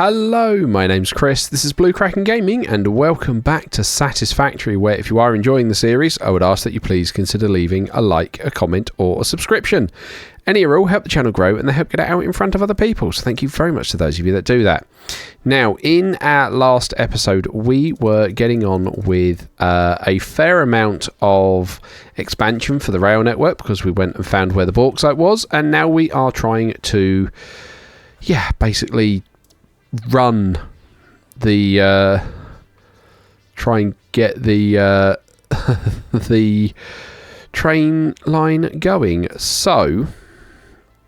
Hello, my name's Chris, this is Blue Kraken Gaming, and welcome back to Satisfactory, where if you are enjoying the series, I would ask that you please consider leaving a like, a comment, or a subscription. Any or all help the channel grow, and they help get it out in front of other people, so thank you very much to those of you that do that. Now, in our last episode, we were getting on with a fair amount of expansion for the rail network, because we went and found where the Bauxite was, and now we are trying to, basically run the try and get the the train line going. So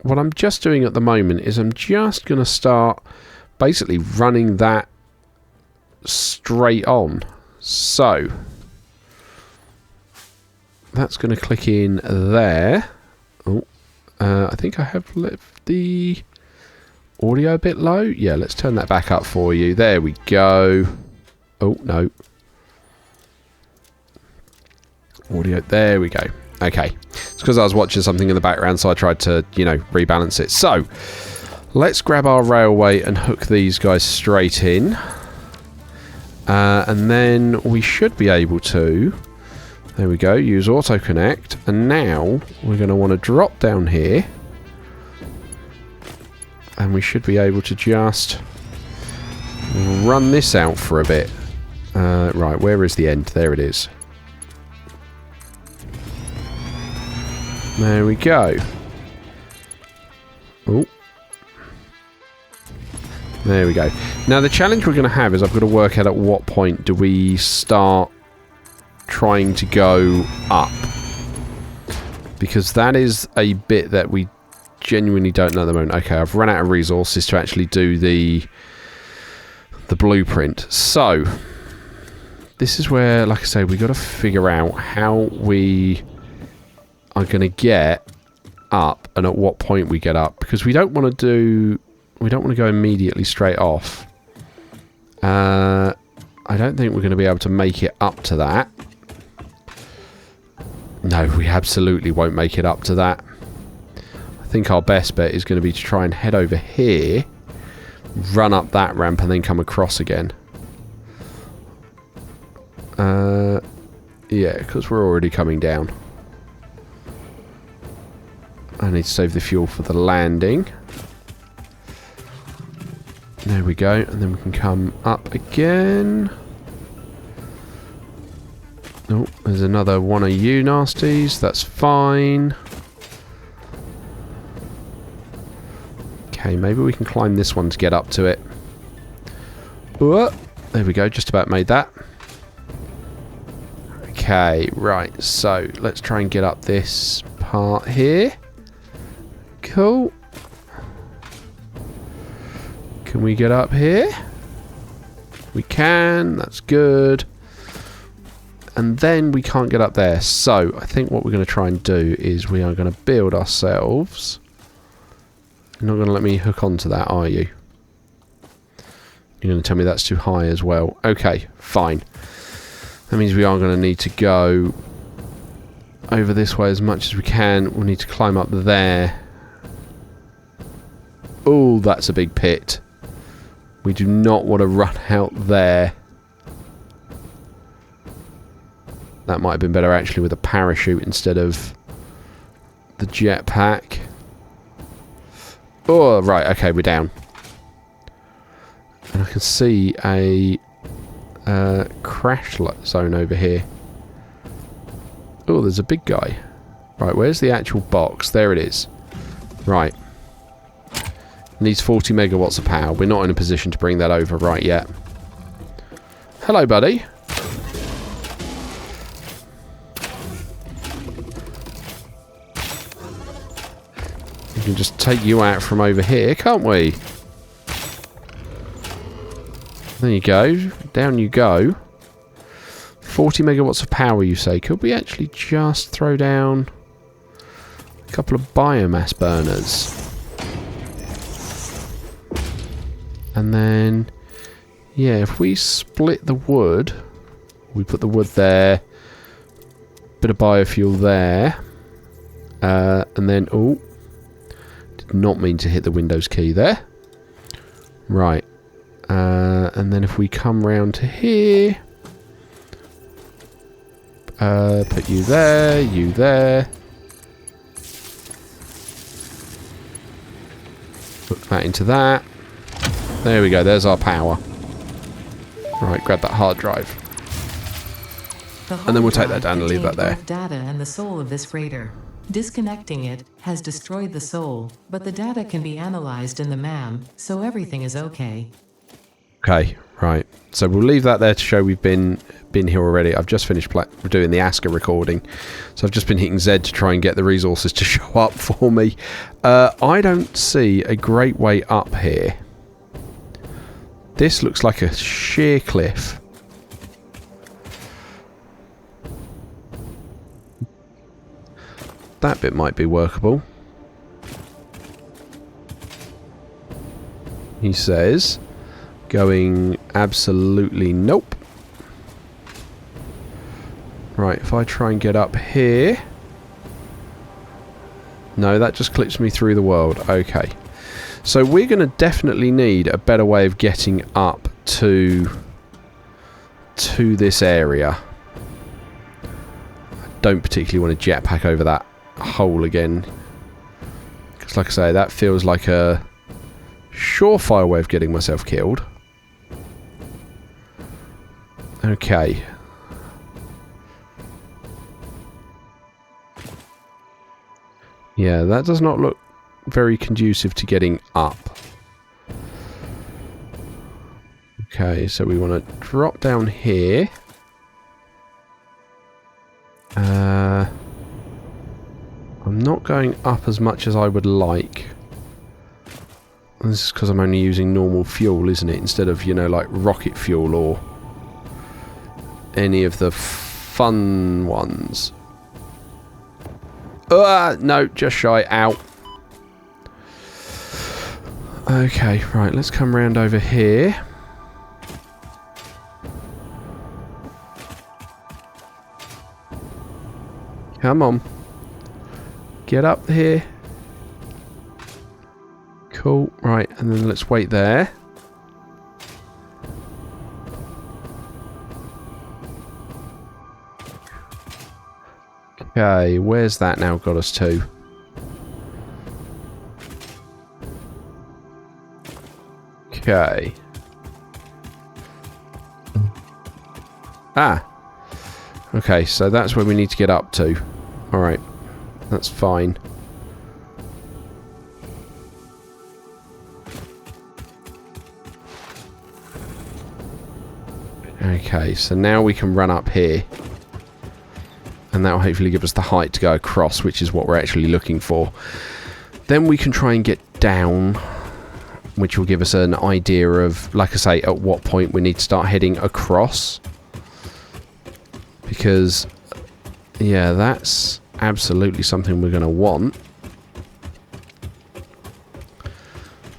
what I'm just doing at the moment is I'm just going to start basically running that straight on. So that's going to click in there. I think I have left the audio a bit low. Yeah, let's turn that back up for you. There we go. Oh, no. Audio. There we go. Okay. It's because I was watching something in the background, so I tried to, rebalance it. So, let's grab our railway and hook these guys straight in. And then we should be able to, there we go, use auto connect. And now we're going to want to drop down here. And we should be able to just run this out for a bit. Right, where is the end? There it is. There we go. Oh. There we go. Now the challenge we're going to have is I've got to work out at what point do we start trying to go up. Because that is a bit that we genuinely don't know at the moment. Okay, I've run out of resources to actually do the blueprint. So this is where, like I say, we got to figure out how we are going to get up and at what point we get up, because we don't want to go immediately straight off. I don't think we're going to be able to make it up to that. No, we absolutely won't make it up to that. I think our best bet is going to be to try and head over here, run up that ramp, and then come across again. Yeah, because we're already coming down. I need to save the fuel for the landing. There we go, and then we can come up again. Oh, there's another one of you nasties. That's fine. Okay, maybe we can climb this one to get up to it. Whoa, there we go, just about made that. Okay, right, so let's try and get up this part here. Cool. Can we get up here? We can, that's good. And then we can't get up there. So I think what we're going to try and do is we are going to build ourselves. You're not going to let me hook onto that, are you? You're going to tell me that's too high as well. Okay, fine. That means we are going to need to go over this way as much as we can. We'll need to climb up there. Oh, that's a big pit. We do not want to run out there. That might have been better actually with a parachute instead of the jetpack. Oh, right, okay, we're down. And I can see a crash zone over here. Oh, there's a big guy. Right, where's the actual box? There it is. Right. Needs 40 megawatts of power. We're not in a position to bring that over right yet. Hello, buddy. We can just take you out from over here, can't we? There you go. Down you go. 40 megawatts of power, you say. Could we actually just throw down a couple of biomass burners? And then, yeah, if we split the wood, we put the wood there, bit of biofuel there, and then, oh, did not mean to hit the Windows key there. Right, And then if we come round to here, put you there. Put that into that. There we go, there's our power. Right, grab that hard drive. And then we'll take that down and leave that there. Data and the soul of this freighter. Disconnecting it has destroyed the soul, but the data can be analyzed in the MAM, so everything is okay. Okay, right. So we'll leave that there to show we've been here already. I've just finished doing the ASCII recording. So I've just been hitting Z to try and get the resources to show up for me. I don't see a great way up here. This looks like a sheer cliff. That bit might be workable. He says, going absolutely nope. Right, if I try and get up here. No, that just clips me through the world. Okay. So we're going to definitely need a better way of getting up to this area. I don't particularly want to jetpack over that hole again, because like I say, that feels like a surefire way of getting myself killed. Okay. Yeah, that does not look very conducive to getting up. Okay, so we want to drop down here. I'm not going up as much as I would like. This is because I'm only using normal fuel, isn't it? Instead of, you know, like rocket fuel or any of the fun ones. No, just shy. Out. Okay, right, let's come round over here. Come on. Get up here. Cool, right, and then let's wait there. Okay, where's that now got us to? Okay. Ah. Okay, so that's where we need to get up to. Alright. That's fine. Okay, so now we can run up here. And that will hopefully give us the height to go across, which is what we're actually looking for. Then we can try and get down, which will give us an idea of, like I say, at what point we need to start heading across. Because, yeah, that's absolutely something we're going to want.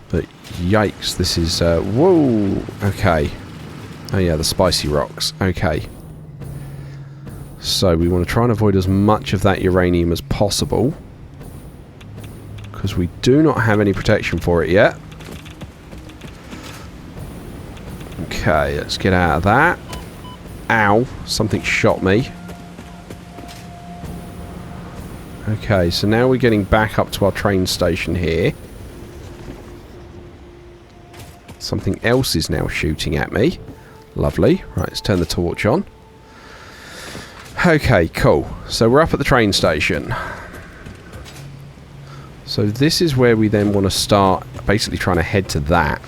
But yikes, this is... whoa! Okay. Oh yeah, the spicy rocks. Okay. So we want to try and avoid as much of that uranium as possible. Because we do not have any protection for it yet. Okay, let's get out of that. Ow, something shot me. Okay, so now we're getting back up to our train station here. Something else is now shooting at me. Lovely. Right, let's turn the torch on. Okay, cool. So we're up at the train station. So this is where we then want to start basically trying to head to that.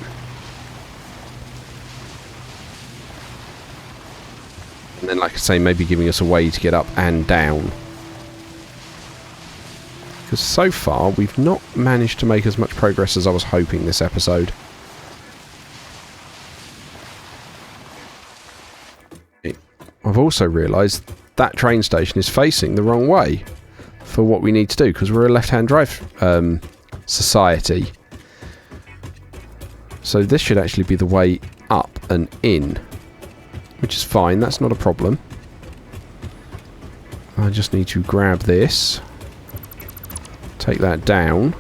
And then, like I say, maybe giving us a way to get up and down. Because so far, we've not managed to make as much progress as I was hoping this episode. I've also realised that train station is facing the wrong way for what we need to do, because we're a left-hand drive society. So this should actually be the way up and in, which is fine, that's not a problem. I just need to grab this, take that down,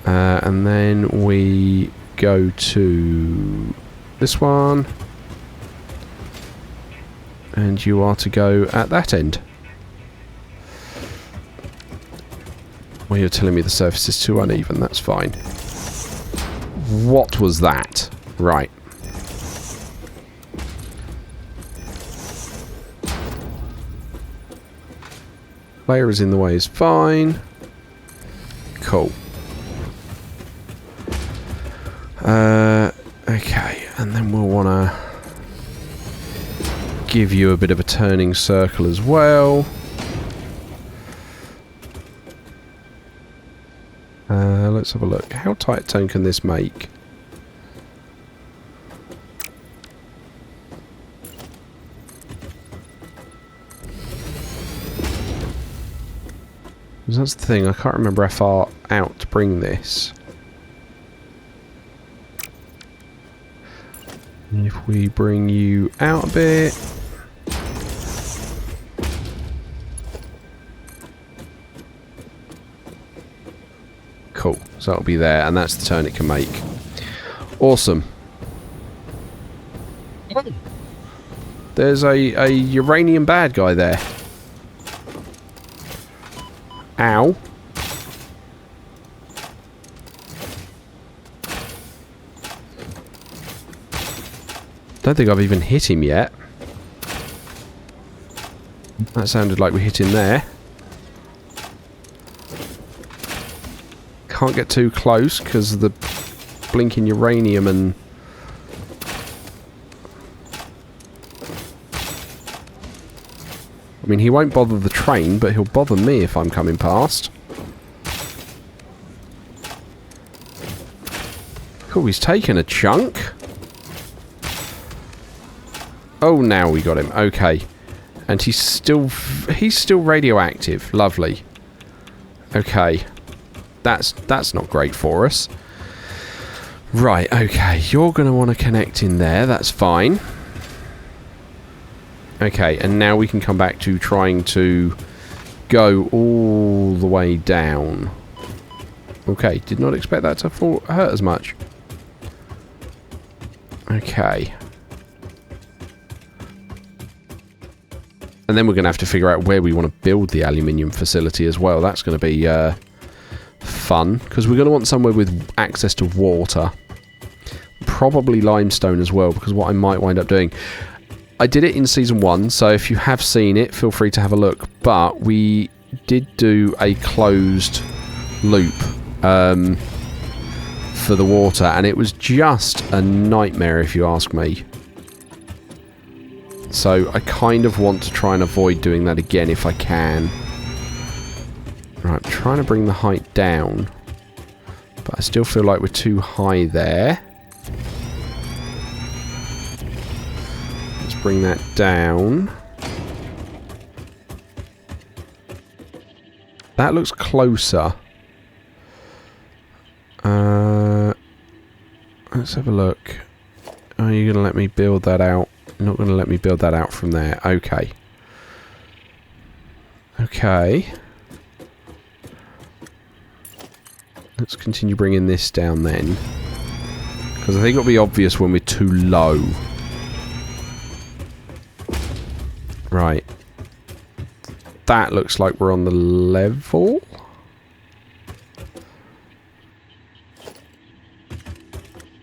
and then we go to this one. And you are to go at that end. Well, you're telling me the surface is too uneven. That's fine. What was that? Right. Layer is in the way is fine. Cool. Okay, and then we'll want to give you a bit of a turning circle as well. Let's have a look. How tight a tone can this make? That's the thing, I can't remember how far out to bring this. If we bring you out a bit. Cool, so that'll be there, and that's the turn it can make. Awesome. There's a uranium bad guy there. Ow. Don't think I've even hit him yet. That sounded like we hit him there. Can't get too close because of the blinking uranium and... I mean, he won't bother the train, but he'll bother me if I'm coming past. Cool, he's taken a chunk. Oh, now we got him. Okay. And he's still radioactive. Lovely. Okay. That's not great for us. Right, okay. You're going to want to connect in there. That's fine. Okay, and now we can come back to trying to go all the way down. Okay, did not expect that to hurt as much. Okay. And then we're going to have to figure out where we want to build the aluminium facility as well. That's going to be fun, because we're going to want somewhere with access to water. Probably limestone as well, because what I might wind up doing... I did it in Season 1, so if you have seen it, feel free to have a look. But we did do a closed loop for the water, and it was just a nightmare if you ask me. So I kind of want to try and avoid doing that again if I can. Right, I'm trying to bring the height down, but I still feel like we're too high there. Bring that down. That looks closer. Let's have a look. Are you going to let me build that out? You're not going to let me build that out from there. Okay. Okay. Let's continue bringing this down then. Because I think it'll be obvious when we're too low. Right. That looks like we're on the level.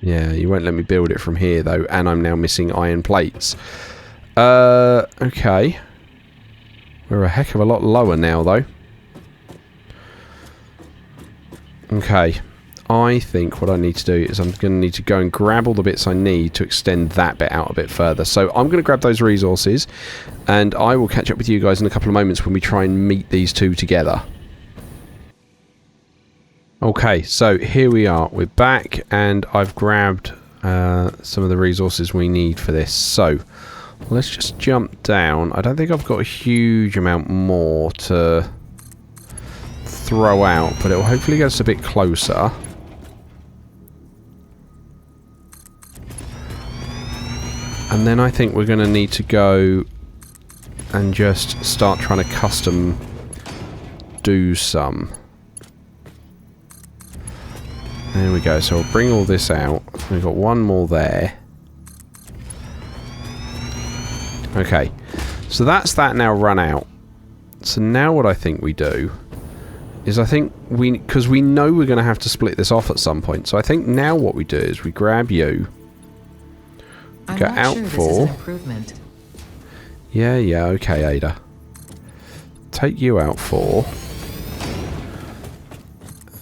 Yeah, you won't let me build it from here though, and I'm now missing iron plates. Okay. We're a heck of a lot lower now though. Okay. I think what I need to do is I'm going to need to go and grab all the bits I need to extend that bit out a bit further. So I'm going to grab those resources, and I will catch up with you guys in a couple of moments when we try and meet these two together. Okay, so here we are. We're back, and I've grabbed some of the resources we need for this. So let's just jump down. I don't think I've got a huge amount more to throw out, but it will hopefully get us a bit closer. And then I think we're going to need to go and just start trying to custom do some. There we go. So we'll bring all this out. We've got one more there. Okay. So that's that now run out. So now what I think we do is because we know we're going to have to split this off at some point. So I think now what we do is we grab you. Go out for. Yeah, okay, Ada. Take you out for.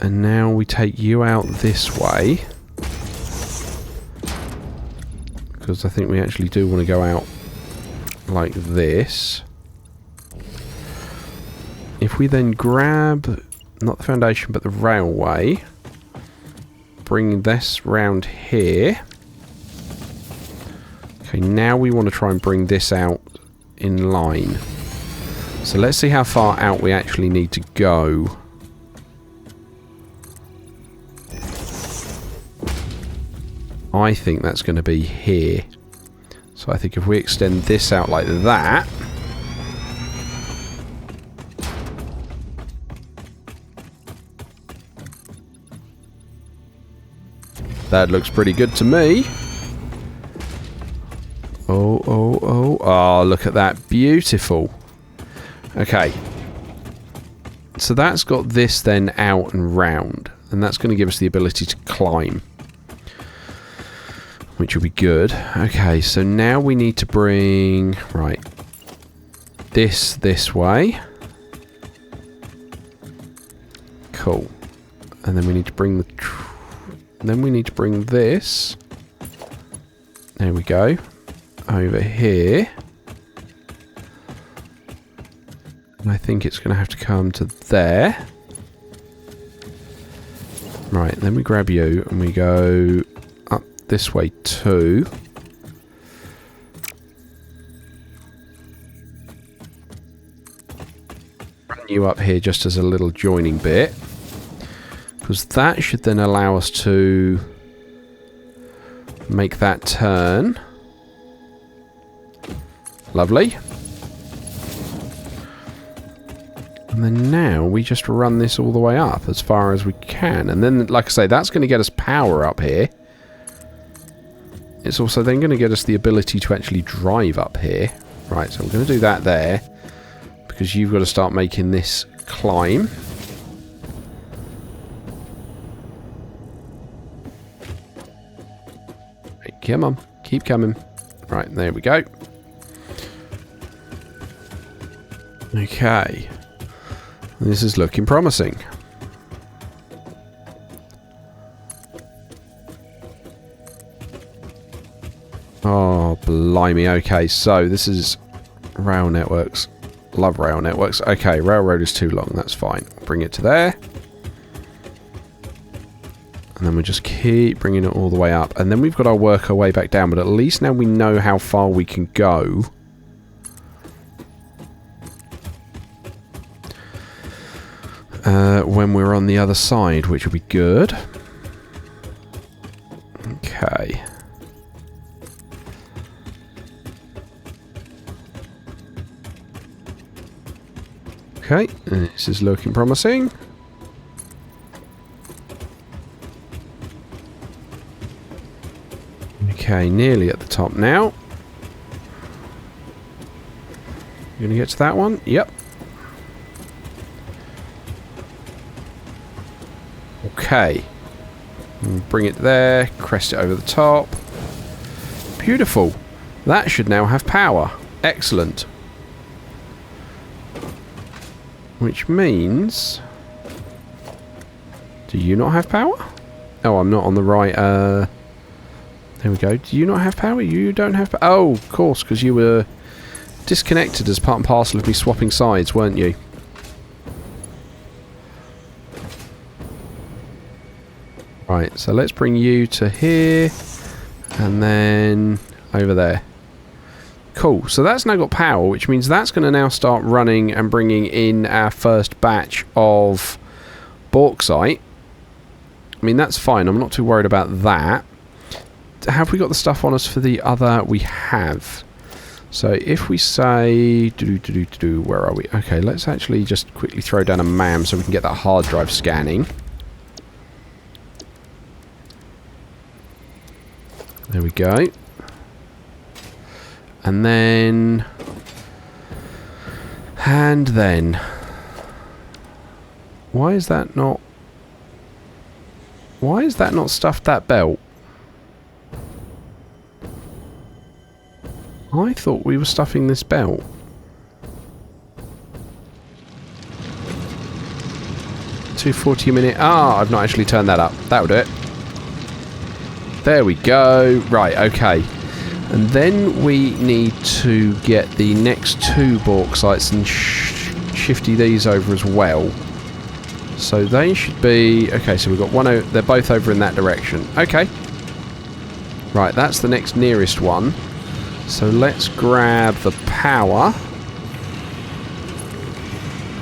And now we take you out this way. Because I think we actually do want to go out like this. If we then grab, not the foundation, but the railway, bring this round here. Okay, now we want to try and bring this out in line. So let's see how far out we actually need to go. I think that's going to be here. So I think if we extend this out like that, that looks pretty good to me. Oh, look at that. Beautiful. Okay. So that's got this then out and round. And that's going to give us the ability to climb. Which will be good. Okay, so now we need to bring... Right. This way. Cool. And then we need to bring the... Then we need to bring this. There we go. Over here. And I think it's going to have to come to there. Right, then we grab you and we go up this way too. Run you up here just as a little joining bit. Because that should then allow us to make that turn. Lovely. And then now we just run this all the way up as far as we can. And then, like I say, that's going to get us power up here. It's also then going to get us the ability to actually drive up here. Right, so I'm going to do that there. Because you've got to start making this climb. Right, come on, keep coming. Right, there we go. Okay. This is looking promising. Oh, blimey. Okay, so this is rail networks. Love rail networks. Okay, railroad is too long. That's fine. Bring it to there. And then we just keep bringing it all the way up. And then we've got to work our way back down. But at least now we know how far we can go. When we're on the other side, which will be good. Okay. Okay, this is looking promising. Okay, nearly at the top now. You gonna get to that one? Yep. Okay. Bring it there, crest it over the top. Beautiful. That should now have power. Excellent. Which means... Do you not have power? Oh, I'm not on the right... There we go. Do you not have power? You don't have power? Oh, of course, because you were disconnected as part and parcel of me swapping sides, weren't you? Right, so let's bring you to here, and then over there. Cool, so that's now got power, which means that's going to now start running and bringing in our first batch of bauxite. I mean, that's fine, I'm not too worried about that. Have we got the stuff on us for the other? We have. So if we say... Where are we? Okay, let's actually just quickly throw down a MAM so we can get that hard drive scanning. There we go. And then... And then... Why is that not... Why is that not stuffed that belt? I thought we were stuffing this belt. $2.40 a minute. Ah, I've not actually turned that up. That'll do it. There we go. Right, okay. And then we need to get the next 2 bauxites and shifty these over as well. So they should be... Okay, so we've got one... They're both over in that direction. Okay. Right, that's the next nearest one. So let's grab the power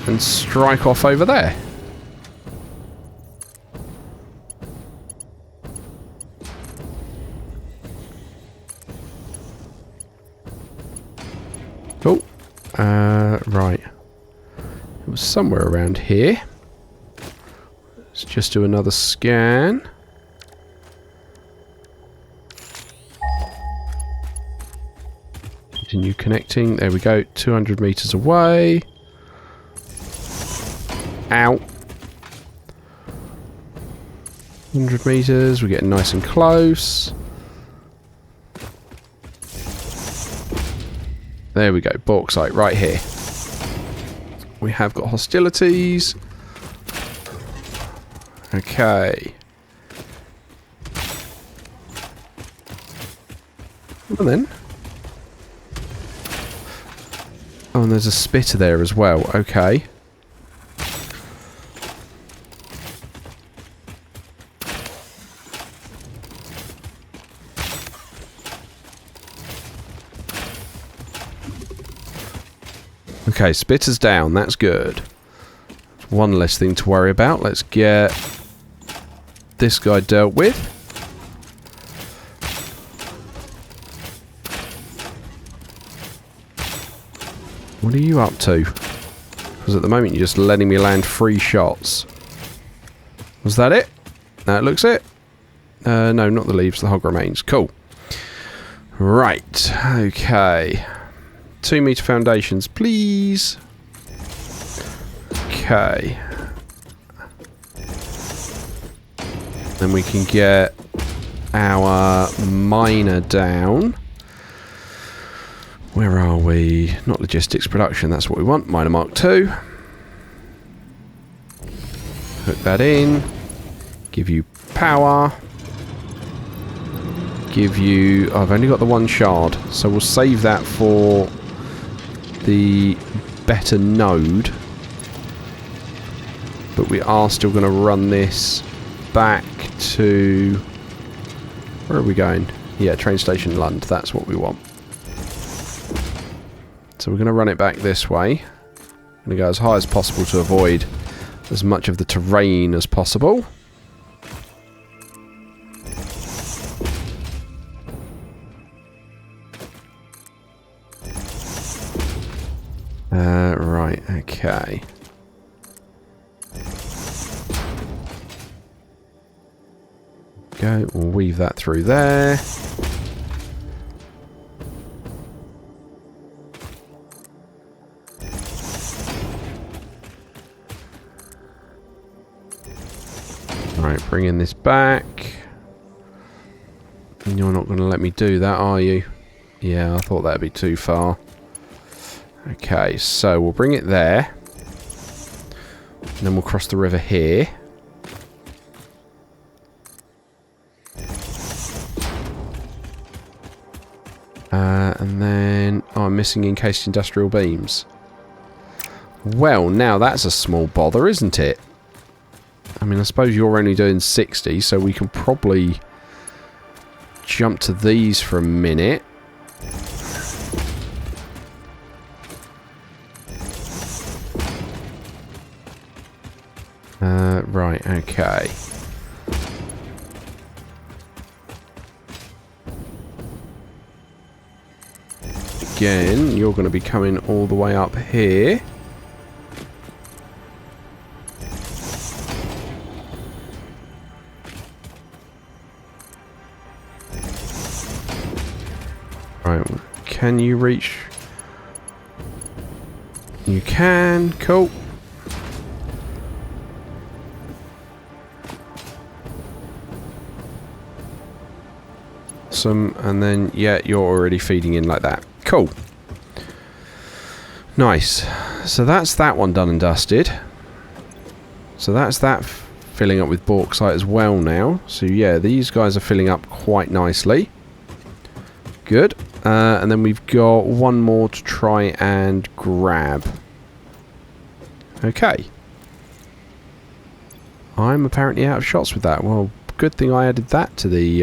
and strike off over there. Oh, right. It was somewhere around here. Let's just do another scan. Continue connecting. There we go. 200 meters away. Ow. 100 meters. We're getting nice and close. There we go. Bauxite right here. We have got hostilities. Okay. Well then. Oh, and there's a spitter there as well. Okay. Okay, spitter's down. That's good. One less thing to worry about. Let's get this guy dealt with. What are you up to? Because at the moment you're just letting me land 3 shots. Was that it? That looks it. No, not the leaves. The hog remains. Cool. Right. Okay. 2 meter foundations, please. Okay. Then we can get our miner down. Where are we? Not logistics, production. That's what we want. Miner Mark 2. Hook that in. Give you power. Give you... I've only got the 1 shard, so we'll save that for the better node. But we are still going to run this back to... Where are we going? Yeah, train station Lund. That's what we want. So we're going to run it back this way. I'm going to go as high as possible to avoid as much of the terrain as possible. Right, okay. Go, we'll weave that through there. Right, bringing this back. And you're not going to let me do that, are you? Yeah, I thought that'd be too far. Okay, so we'll bring it there. And then we'll cross the river here. And then... Oh, I'm missing encased industrial beams. Well, now that's a small bother, isn't it? I mean, I suppose you're only doing 60, so we can probably jump to these for a minute. Right, okay. Again, you're going to be coming all the way up here. Right, can you reach? You can. Cool. Awesome. And then, yeah, you're already feeding in like that. Cool. Nice. So that's that one done and dusted. So that's that filling up with bauxite as well now. So yeah, these guys are filling up quite nicely. Good. And then we've got one more to try and grab. Okay. I'm apparently out of shots with that. Well, good thing I added that to the...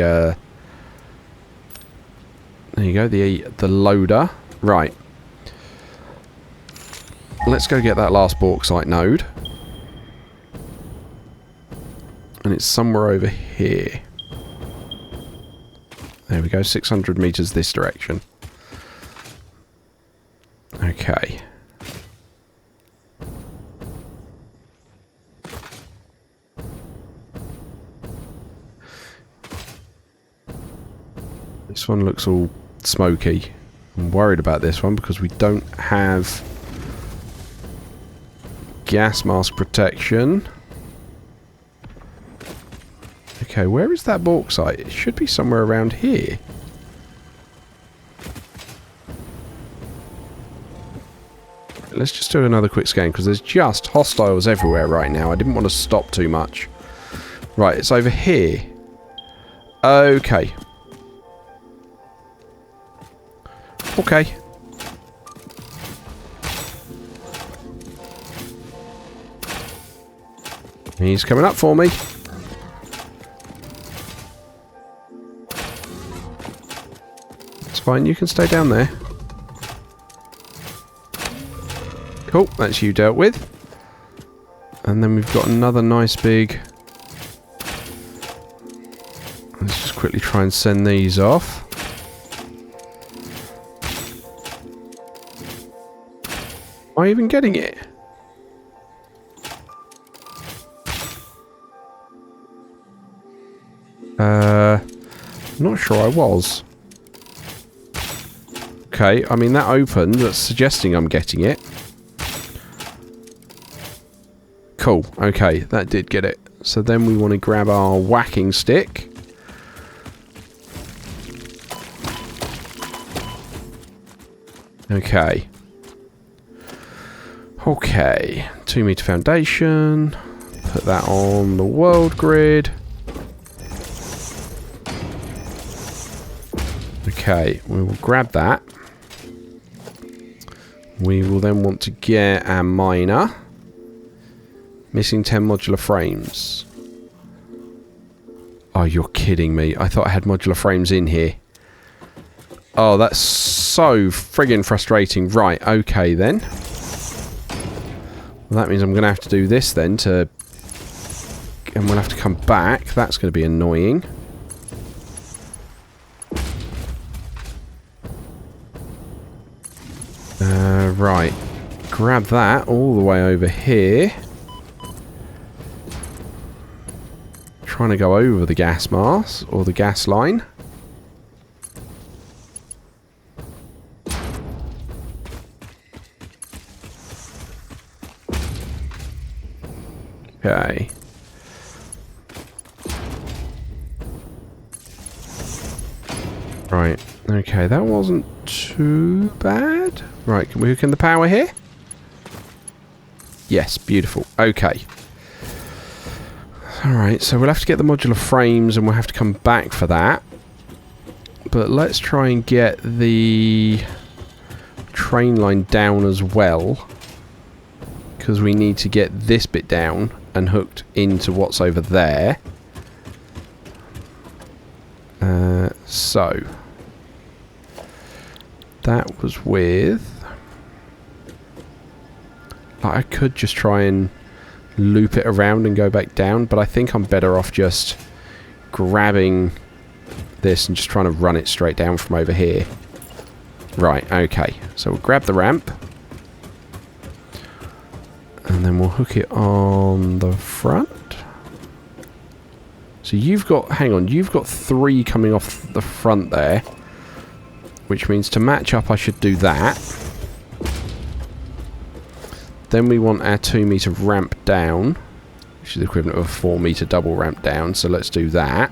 there you go, the loader. Right. Let's go get that last bauxite node. And it's somewhere over here. There we go, 600 meters this direction. Okay. This one looks all smoky. I'm worried about this one because we don't have gas mask protection. Okay, where is that bauxite? It should be somewhere around here. Let's just do another quick scan because there's just hostiles everywhere right now. I didn't want to stop too much. Right, it's over here. Okay. Okay. He's coming up for me. It's fine, you can stay down there. Cool, that's you dealt with. And then we've got another nice big... Let's just quickly try and send these off. Am I even getting it? Not sure I was. Okay, I mean that opened, that's suggesting I'm getting it. Cool, okay, that did get it. So then we want to grab our whacking stick. Okay. Okay, 2 meter foundation. Put that on the world grid. Okay, we will grab that. We will then want to get our miner. Missing 10 modular frames. Oh, you're kidding me. I thought I had modular frames in here. Oh, that's so friggin' frustrating. Right, okay then. Well, that means I'm going to have to do this then to... And we'll have to come back. That's going to be annoying. Right. Grab that all the way over here. Trying to go over the gas mask or the gas line. Okay. Right. Okay, that wasn't too bad. Right, can we hook in the power here? Yes, beautiful. Okay. Alright, so we'll have to get the modular frames and we'll have to come back for that. But let's try and get the train line down as well. Because we need to get this bit down and hooked into what's over there. So that was with... I could just try and loop it around and go back down, but I think I'm better off just grabbing this and just trying to run it straight down from over here. Right, okay. So we'll grab the ramp. And then we'll hook it on the front. So you've got... Hang on, you've got 3 coming off the front there. which means to match up I should do that. Then we want our 2 meter ramp down, which is the equivalent of a 4 meter double ramp down, so let's do that.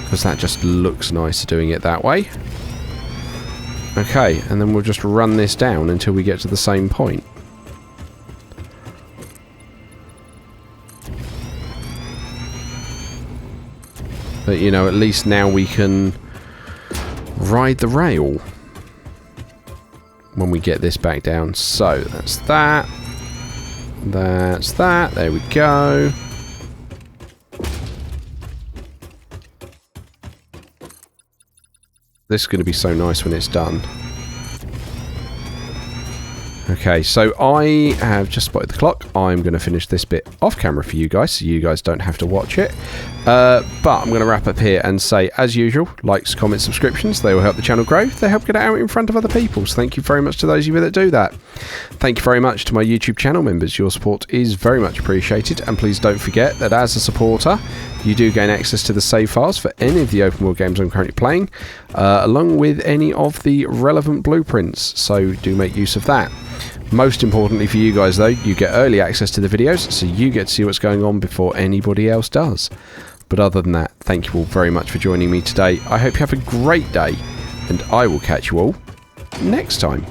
Because that just looks nicer doing it that way. Okay, and then we'll just run this down until we get to the same point. But, you know, at least now we can ride the rail when we get this back down. So, that's that. That's that. There we go. This is going to be so nice when it's done. Okay, so I have just spotted the clock. I'm going to finish this bit off camera for you guys, so you guys don't have to watch it. But I'm going to wrap up here and say, as usual, likes, comments, subscriptions, they will help the channel grow. They help get it out in front of other people. So thank you very much to those of you that do that. Thank you very much to my YouTube channel members. Your support is very much appreciated. And please don't forget that as a supporter, you do gain access to the save files for any of the open world games I'm currently playing, along with any of the relevant blueprints. So do make use of that. Most importantly for you guys though, you get early access to the videos, so you get to see what's going on before anybody else does. But other than that, thank you all very much for joining me today. I hope you have a great day, and I will catch you all next time.